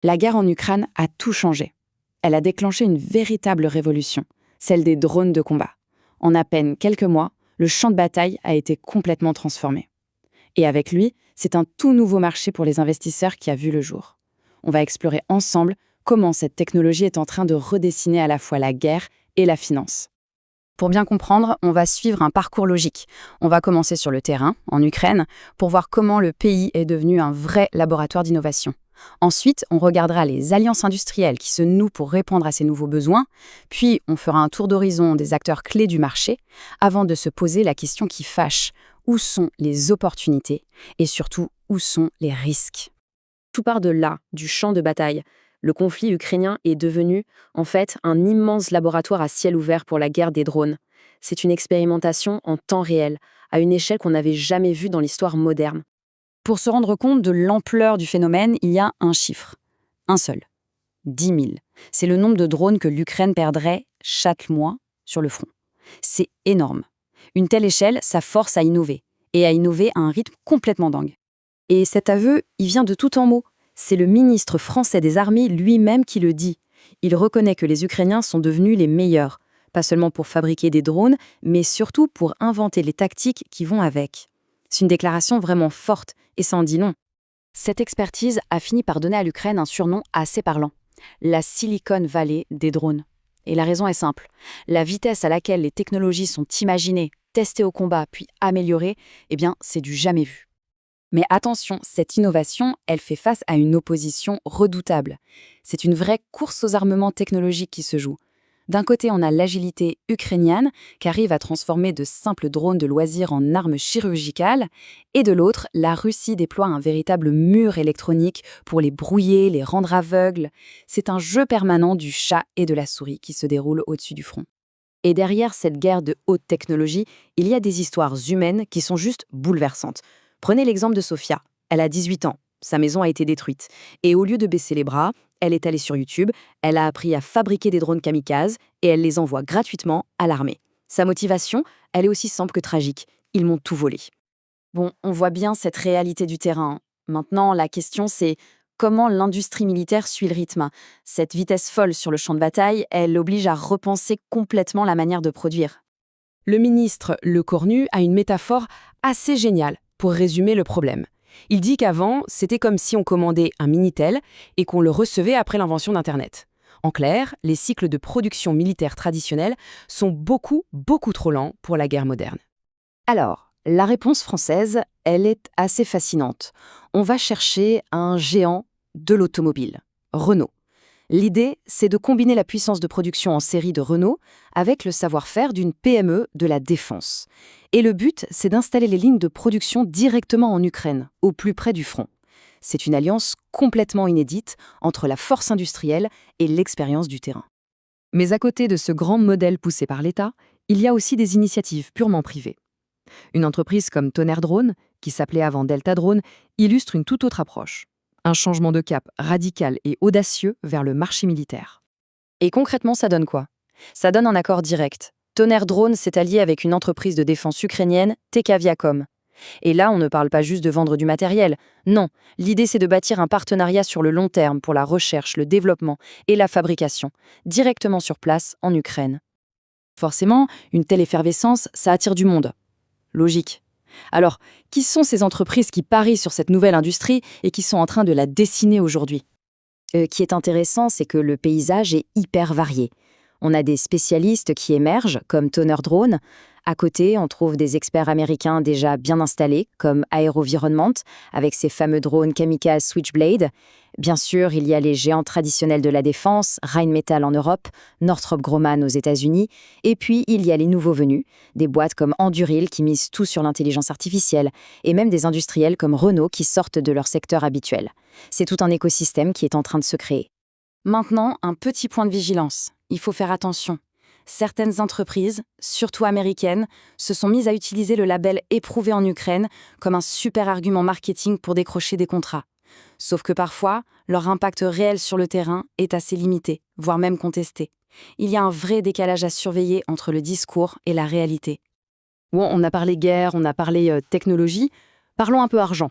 La guerre en Ukraine a tout changé. Elle a déclenché une véritable révolution, celle des drones de combat. En à peine quelques mois, le champ de bataille a été complètement transformé. Et avec lui, c'est un tout nouveau marché pour les investisseurs qui a vu le jour. On va explorer ensemble comment cette technologie est en train de redessiner à la fois la guerre et la finance. Pour bien comprendre, on va suivre un parcours logique. On va commencer sur le terrain, en Ukraine, pour voir comment le pays est devenu un vrai laboratoire d'innovation. Ensuite, on regardera les alliances industrielles qui se nouent pour répondre à ces nouveaux besoins, puis on fera un tour d'horizon des acteurs clés du marché, avant de se poser la question qui fâche: où sont les opportunités et surtout où sont les risques? Tout part de là, du champ de bataille. Le conflit ukrainien est devenu, en fait, un immense laboratoire à ciel ouvert pour la guerre des drones. C'est une expérimentation en temps réel, à une échelle qu'on n'avait jamais vue dans l'histoire moderne. Pour se rendre compte de l'ampleur du phénomène, il y a un chiffre. Un seul. 10 000. C'est le nombre de drones que l'Ukraine perdrait chaque mois sur le front. C'est énorme. Une telle échelle, ça force à innover. Et à innover à un rythme complètement dingue. Et cet aveu, il vient de tout en haut. C'est le ministre français des Armées lui-même qui le dit. Il reconnaît que les Ukrainiens sont devenus les meilleurs, pas seulement pour fabriquer des drones, mais surtout pour inventer les tactiques qui vont avec. C'est une déclaration vraiment forte, et ça en dit long. Cette expertise a fini par donner à l'Ukraine un surnom assez parlant: la Silicon Valley des drones. Et la raison est simple. La vitesse à laquelle les technologies sont imaginées, testées au combat, puis améliorées, c'est du jamais vu. Mais attention, cette innovation, elle fait face à une opposition redoutable. C'est une vraie course aux armements technologiques qui se joue. D'un côté, on a l'agilité ukrainienne, qui arrive à transformer de simples drones de loisirs en armes chirurgicales, et de l'autre, la Russie déploie un véritable mur électronique pour les brouiller, les rendre aveugles. C'est un jeu permanent du chat et de la souris qui se déroule au-dessus du front. Et derrière cette guerre de haute technologie, il y a des histoires humaines qui sont juste bouleversantes. Prenez l'exemple de Sofia. Elle a 18 ans. Sa maison a été détruite. Et au lieu de baisser les bras, elle est allée sur YouTube, elle a appris à fabriquer des drones kamikazes et elle les envoie gratuitement à l'armée. Sa motivation, elle est aussi simple que tragique. Ils m'ont tout volé. Bon, on voit bien cette réalité du terrain. Maintenant, la question c'est: comment l'industrie militaire suit le rythme? Cette vitesse folle sur le champ de bataille, elle oblige à repenser complètement la manière de produire. Le ministre Lecornu a une métaphore assez géniale pour résumer le problème. Il dit qu'avant, c'était comme si on commandait un Minitel et qu'on le recevait après l'invention d'Internet. En clair, les cycles de production militaire traditionnels sont beaucoup trop lents pour la guerre moderne. Alors, la réponse française, elle est assez fascinante. On va chercher un géant de l'automobile, Renault. L'idée, c'est de combiner la puissance de production en série de Renault avec le savoir-faire d'une PME de la défense. Et le but, c'est d'installer les lignes de production directement en Ukraine, au plus près du front. C'est une alliance complètement inédite entre la force industrielle et l'expérience du terrain. Mais à côté de ce grand modèle poussé par l'État, il y a aussi des initiatives purement privées. Une entreprise comme Tonnerre Drone, qui s'appelait avant Delta Drone, illustre une toute autre approche. Un changement de cap radical et audacieux vers le marché militaire. Et concrètement, ça donne quoi? Ça donne un accord direct. Tonnerre Drone s'est allié avec une entreprise de défense ukrainienne, TK Viacom. Et là, on ne parle pas juste de vendre du matériel. Non, l'idée c'est de bâtir un partenariat sur le long terme pour la recherche, le développement et la fabrication, directement sur place en Ukraine. Forcément, une telle effervescence, ça attire du monde. Logique. Alors, qui sont ces entreprises qui parient sur cette nouvelle industrie et qui sont en train de la dessiner aujourd'hui? Ce qui est intéressant, c'est que le paysage est hyper varié. On a des spécialistes qui émergent, comme Tonnerre Drone. À côté, on trouve des experts américains déjà bien installés, comme AeroVironment, avec ses fameux drones kamikaze Switchblade. Bien sûr, il y a les géants traditionnels de la défense, Rheinmetall en Europe, Northrop Grumman aux États-Unis. Et puis, il y a les nouveaux venus, des boîtes comme Anduril qui misent tout sur l'intelligence artificielle, et même des industriels comme Renault qui sortent de leur secteur habituel. C'est tout un écosystème qui est en train de se créer. Maintenant, un petit point de vigilance. Il faut faire attention. Certaines entreprises, surtout américaines, se sont mises à utiliser le label éprouvé en Ukraine comme un super argument marketing pour décrocher des contrats. Sauf que parfois, leur impact réel sur le terrain est assez limité, voire même contesté. Il y a un vrai décalage à surveiller entre le discours et la réalité. Bon, on a parlé guerre, on a parlé technologie. Parlons un peu argent.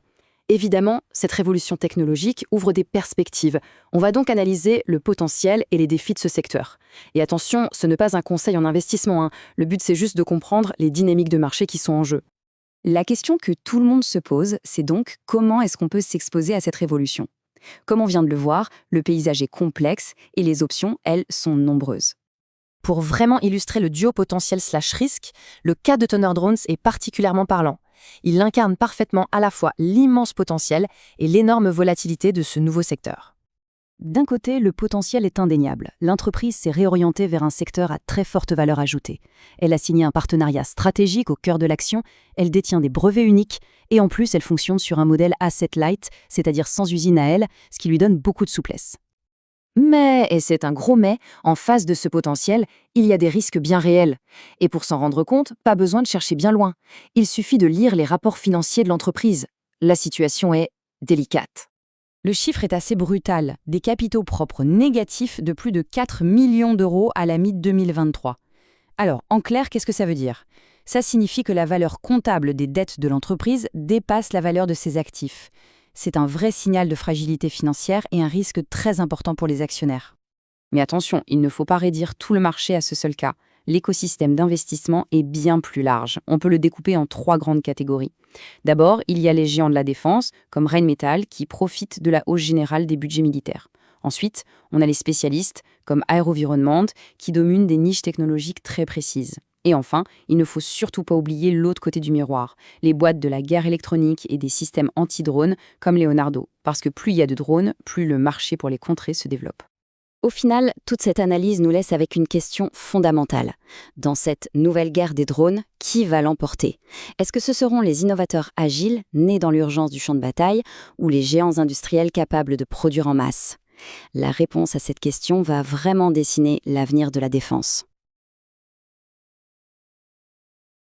Évidemment, cette révolution technologique ouvre des perspectives. On va donc analyser le potentiel et les défis de ce secteur. Et attention, ce n'est pas un conseil en investissement, hein. Le but, c'est juste de comprendre les dynamiques de marché qui sont en jeu. La question que tout le monde se pose, c'est donc comment est-ce qu'on peut s'exposer à cette révolution? Comme on vient de le voir, le paysage est complexe et les options, elles, sont nombreuses. Pour vraiment illustrer le duo potentiel/risque, le cas de Tonner Drones est particulièrement parlant. Il incarne parfaitement à la fois l'immense potentiel et l'énorme volatilité de ce nouveau secteur. D'un côté, le potentiel est indéniable. L'entreprise s'est réorientée vers un secteur à très forte valeur ajoutée. Elle a signé un partenariat stratégique au cœur de l'action, elle détient des brevets uniques et en plus, elle fonctionne sur un modèle asset light, c'est-à-dire sans usine à elle, ce qui lui donne beaucoup de souplesse. Mais, et c'est un gros mais, en face de ce potentiel, il y a des risques bien réels. Et pour s'en rendre compte, pas besoin de chercher bien loin. Il suffit de lire les rapports financiers de l'entreprise. La situation est délicate. Le chiffre est assez brutal, des capitaux propres négatifs de plus de 4 millions d'euros à la mi-2023. Alors, en clair, qu'est-ce que ça veut dire? Ça signifie que la valeur comptable des dettes de l'entreprise dépasse la valeur de ses actifs. C'est un vrai signal de fragilité financière et un risque très important pour les actionnaires. Mais attention, il ne faut pas réduire tout le marché à ce seul cas. L'écosystème d'investissement est bien plus large. On peut le découper en 3 grandes catégories. D'abord, il y a les géants de la défense, comme Rheinmetall, qui profitent de la hausse générale des budgets militaires. Ensuite, on a les spécialistes, comme Aerovironment, qui dominent des niches technologiques très précises. Et enfin, il ne faut surtout pas oublier l'autre côté du miroir, les boîtes de la guerre électronique et des systèmes anti-drones comme Leonardo, parce que plus il y a de drones, plus le marché pour les contrer se développe. Au final, toute cette analyse nous laisse avec une question fondamentale. Dans cette nouvelle guerre des drones, qui va l'emporter? Est-ce que ce seront les innovateurs agiles, nés dans l'urgence du champ de bataille, ou les géants industriels capables de produire en masse? La réponse à cette question va vraiment dessiner l'avenir de la défense.